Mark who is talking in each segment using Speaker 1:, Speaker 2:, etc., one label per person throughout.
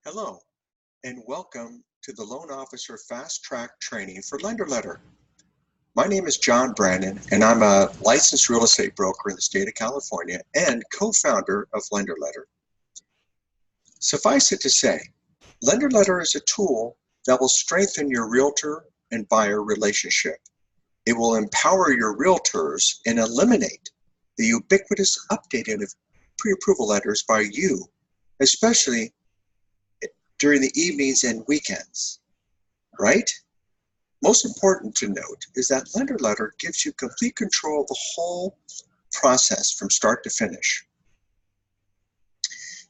Speaker 1: Hello, and welcome to the Loan Officer Fast Track Training for LenderLetter. My name is John Brandon, and I'm a licensed real estate broker in the state of California and co-founder of LenderLetter. Suffice it to say, LenderLetter is a tool that will strengthen your realtor and buyer relationship. It will empower your realtors and eliminate the ubiquitous updating of pre-approval letters by you, especially during the evenings and weekends, right? Most important to note is that LenderLetter gives you complete control of the whole process from start to finish.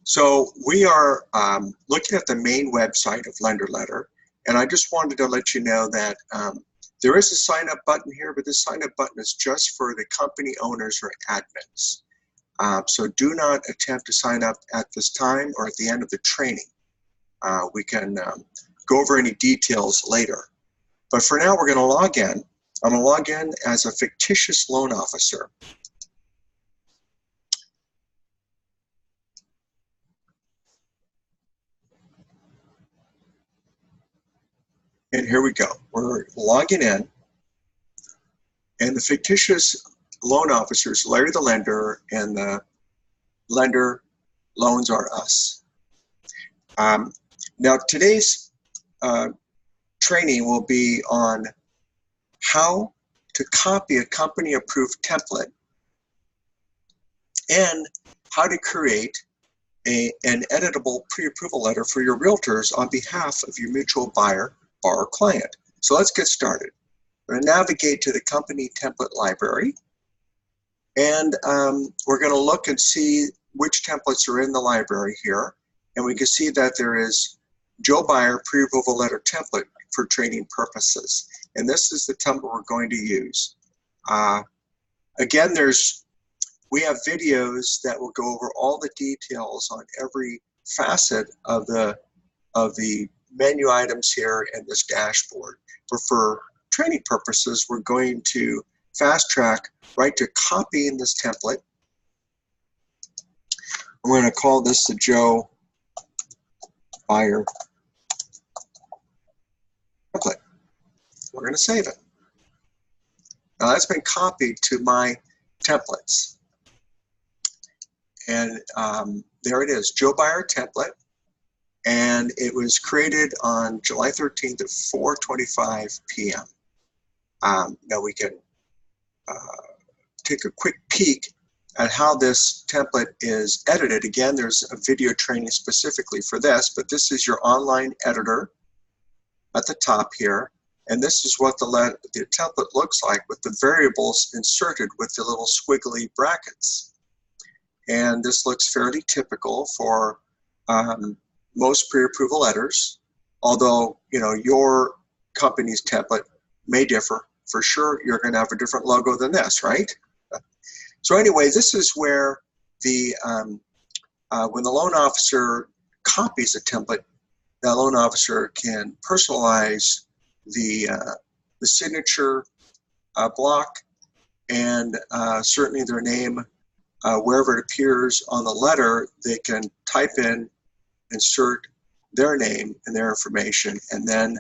Speaker 1: So we are looking at the main website of LenderLetter, and I just wanted to let you know that there is a sign up button here, but this sign up button is just for the company owners or admins. So do not attempt to sign up at this time or at the end of the training. We can go over any details later. But for now, we're going to log in. I'm going to log in as a fictitious loan officer. And here we go. We're logging in. And the fictitious loan officer is Larry the lender, and the lender loans are us. Now, today's training will be on how to copy a company-approved template and how to create an editable pre-approval letter for your realtors on behalf of your mutual buyer or client. So let's get started. We're going to navigate to the company template library, and we're going to look and see which templates are in the library here. And we can see that there is Joe Buyer pre-approval letter template for training purposes. And this is the template we're going to use. Again, we have videos that will go over all the details on every facet of the menu items here in this dashboard. But for training purposes, we're going to fast track right to copying this template. We're going to call this the Joe Buyer template. We're going to save it. Now that's been copied to my templates. And there it is, Joe Buyer template. And it was created on July 13th at 4:25 p.m. Now we can take a quick peek at how this template is edited. Again, there's a video training specifically for this, but this is your online editor at the top here. And this is what the template looks like with the variables inserted with the little squiggly brackets. And this looks fairly typical for most pre-approval letters, although your company's template may differ. For sure, you're going to have a different logo than this, right? So anyway, this is where when the loan officer copies a template, that loan officer can personalize the signature block and certainly their name. Wherever it appears on the letter, they can type in, insert their name and their information, and then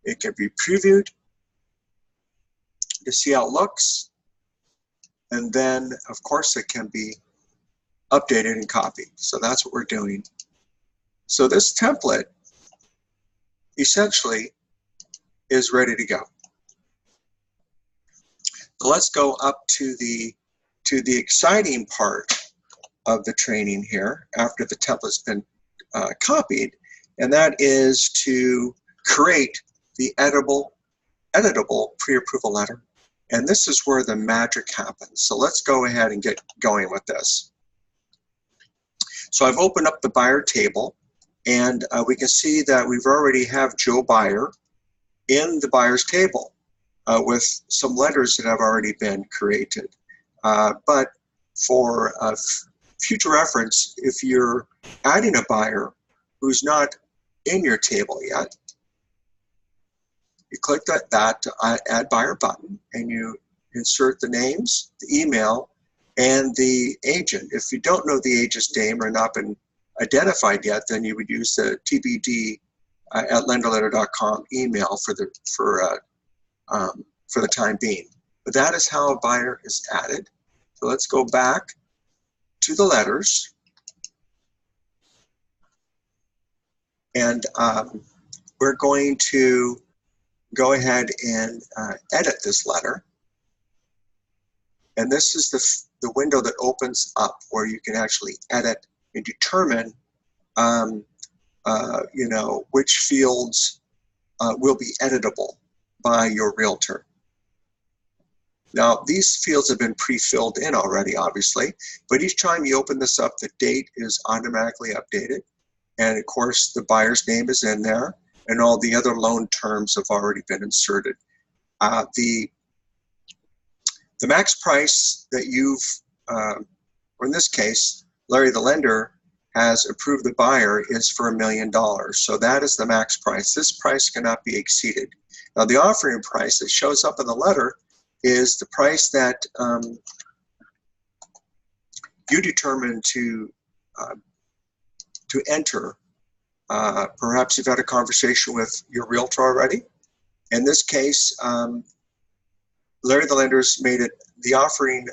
Speaker 1: it can be previewed to see how it looks. And then, of course, it can be updated and copied. So that's what we're doing. So this template essentially is ready to go. So let's go up to the exciting part of the training here after the template's been copied, and that is to create the editable pre-approval letter. And this is where the magic happens. So let's go ahead and get going with this. So I've opened up the buyer table, and we can see that we've already have Joe Buyer in the buyer's table with some letters that have already been created. But for future reference, if you're adding a buyer who's not in your table yet, you click that Add Buyer button, and you insert the names, the email, and the agent. If you don't know the agent's name or not been identified yet, then you would use the TBD at LenderLetter.com email for the time being. But that is how a buyer is added. So let's go back to the letters, and we're going to go ahead and edit this letter. And this is the window that opens up where you can actually edit and determine you know, which fields will be editable by your realtor. Now, these fields have been pre-filled in already, obviously, but each time you open this up, the date is automatically updated. And of course, the buyer's name is in there, and all the other loan terms have already been inserted. The max price that you've, or in this case, Larry the lender has approved the buyer is for $1 million. So that is the max price. This price cannot be exceeded. Now, the offering price that shows up in the letter is the price that you determine to enter. Perhaps you've had a conversation with your realtor already. In this case, Larry the lender's made it the offering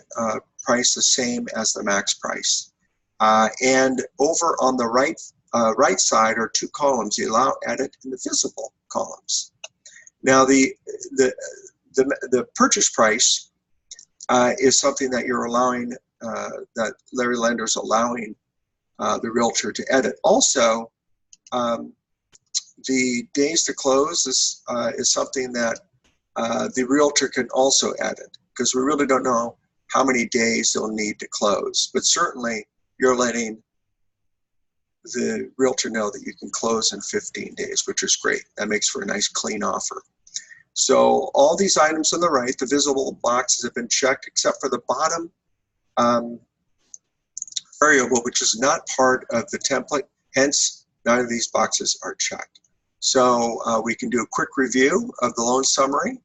Speaker 1: price the same as the max price. And over on the right side are two columns, the allow, edit, and the visible columns. Now the purchase price is something that you're allowing, that Larry lender is allowing the realtor to edit. Also, the days to close is something that the realtor can also edit, because we really don't know how many days they'll need to close. But certainly, you're letting the realtor know that you can close in 15 days, which is great. That makes for a nice clean offer. So all these items on the right, the visible boxes have been checked except for the bottom variable, which is not part of the template. Hence, none of these boxes are checked. So we can do a quick review of the loan summary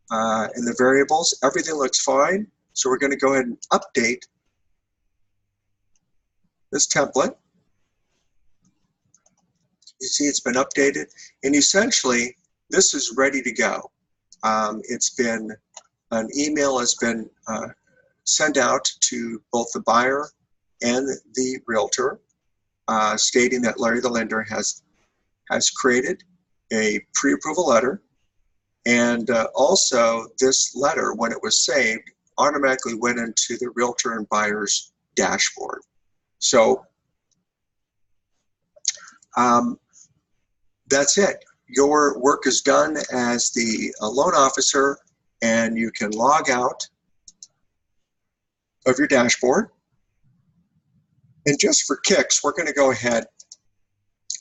Speaker 1: and the variables. Everything looks fine. So we're going to go ahead and update this template. You see it's been updated, and essentially this is ready to go. It's been, an email has been sent out to both the buyer and the realtor stating that Larry the lender has created a pre-approval letter, and also this letter, when it was saved, automatically went into the realtor and buyer's dashboard. So that's it. Your work is done as the loan officer, and you can log out of your dashboard. And just for kicks, we're going to go ahead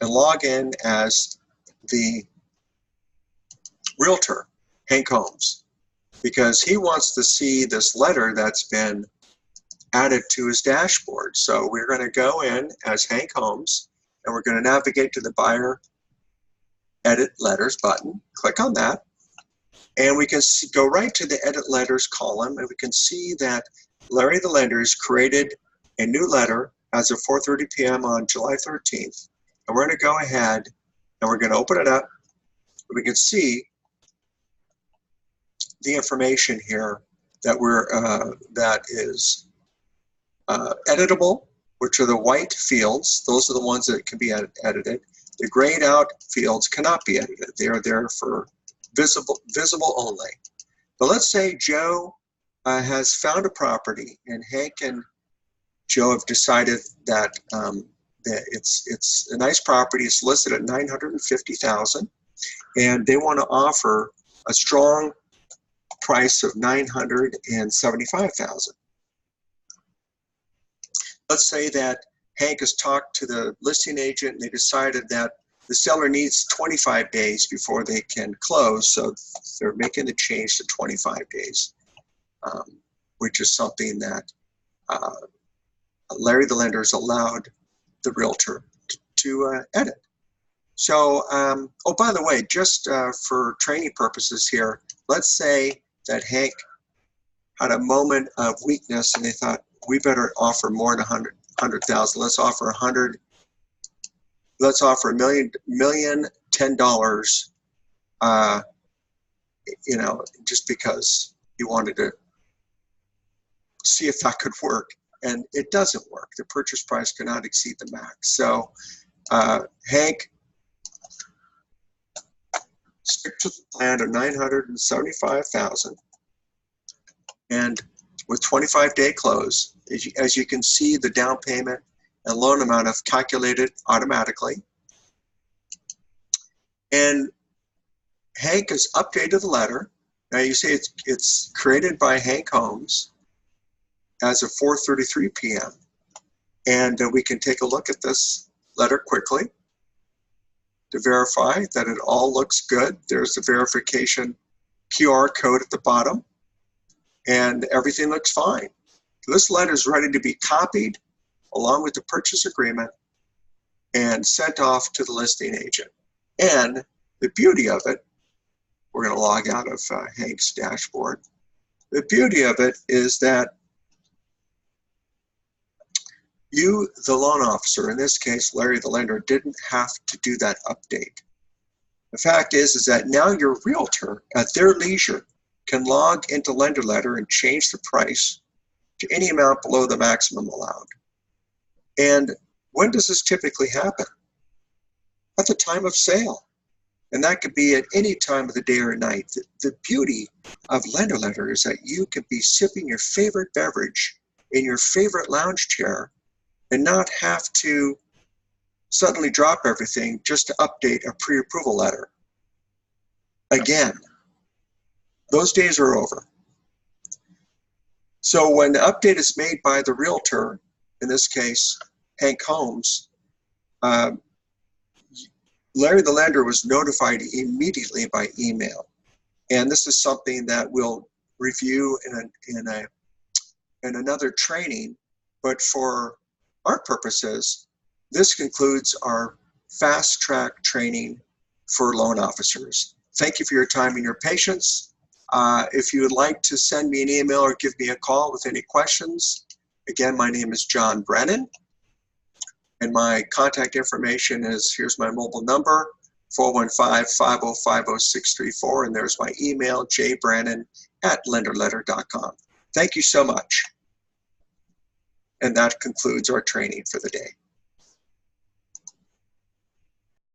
Speaker 1: and log in as the realtor, Hank Holmes, because he wants to see this letter that's been added to his dashboard. So we're going to go in as Hank Holmes, and we're going to navigate to the buyer edit letters button. Click on that, and we can go right to the edit letters column, and we can see that Larry the lender has created a new letter as of 4:30 p.m. on July 13th. And we're going to go ahead and we're going to open it up. We can see the information here that that is editable, which are the white fields. Those are the ones that can be edited. The grayed out fields cannot be edited. They are there for visible only. But let's say Joe has found a property, and Hank and Joe have decided that that it's a nice property. It's listed at $950,000, and they want to offer a strong price of $975,000. Let's say that Hank has talked to the listing agent, and they decided that the seller needs 25 days before they can close, so they're making the change to 25 days, which is something that Larry the lender has allowed the realtor to edit. So, oh, by the way, just for training purposes here, let's say that Hank had a moment of weakness and they thought, we better offer more than 100,000. Let's offer 100 let's offer $10, you know, just because you wanted to see if that could work. And it doesn't work. The purchase price cannot exceed the max. So Hank stick to the plan of $975,000, and with 25-day close, as you can see, the down payment and loan amount have calculated automatically. And Hank has updated the letter. Now you say it's created by Hank Holmes as of 4:33 p.m. And we can take a look at this letter quickly to verify that it all looks good. There's the verification QR code at the bottom, and everything looks fine. So this letter is ready to be copied along with the purchase agreement and sent off to the listing agent. And the beauty of it, we're going to log out of Hank's dashboard. The beauty of it is that you, the loan officer, in this case, Larry the lender, didn't have to do that update. The fact is that now your realtor, at their leisure, can log into LenderLetter and change the price to any amount below the maximum allowed. And when does this typically happen? At the time of sale. And that could be at any time of the day or night. The beauty of LenderLetter is that you could be sipping your favorite beverage in your favorite lounge chair and not have to suddenly drop everything just to update a pre-approval letter. Again, those days are over. So when the update is made by the realtor, in this case, Hank Holmes, Larry the lender was notified immediately by email. And this is something that we'll review in another training, but for our purposes, this concludes our fast track training for loan officers. Thank you for your time and your patience. If you would like to send me an email or give me a call with any questions, again, my name is John Brennan, and my contact information is, here's my mobile number, 415-505-0634, and there's my email, jbrannan@lenderletter.com. Thank you so much. And that concludes our training for the day.